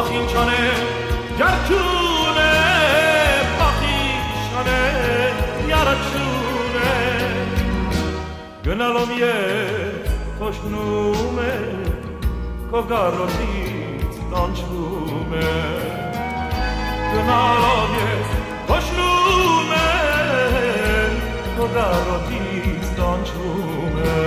Ախինչանե ջարդունե Ախինչանե յարաչունե Գնալով ես խոշնում է Քո գարոտից տանջվում է Գնալով ես խոշնում է Քո գարոտից տանջվում է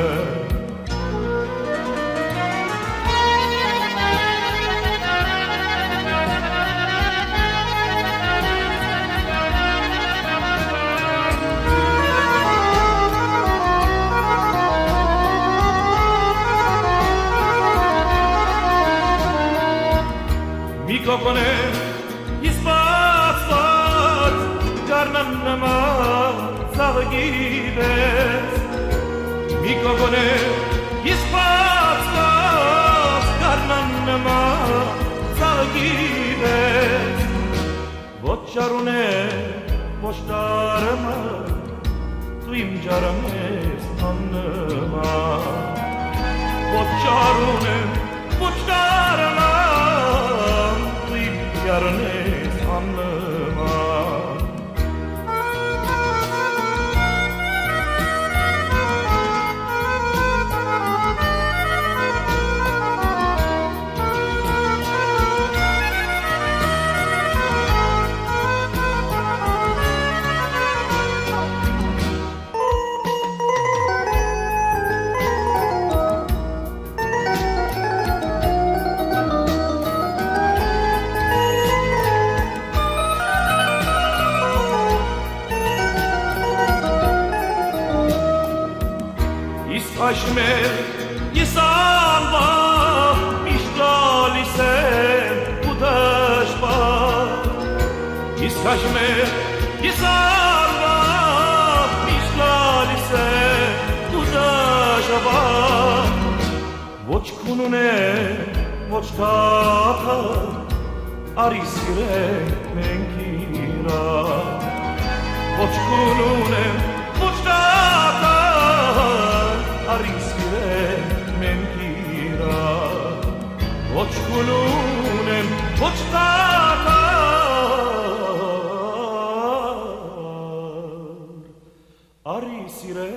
Կոկոնե իսպացված գարնան նման ծաղգիվեց Մի կոկոնե իսպացված գարնան նման ծաղգիվեց Ոչ ճարուն է, ոչ տարմա Դու իմ ճարում ես աննմա Ոչ ճարուն է, ոչ տարմա Yarınız anlıma Aşmer yisanba işgalisem udaşba İskaşmer yisanba işgalisem udaşba Voç kunune voç kata arisire menkira Voç kunune voç kata Ariskire mentira Voç kulunem voç tatar Arisire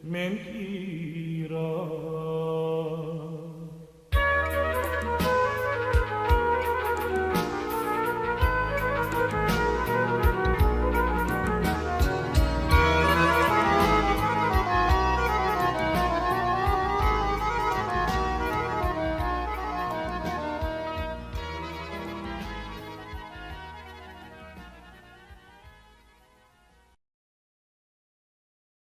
mentira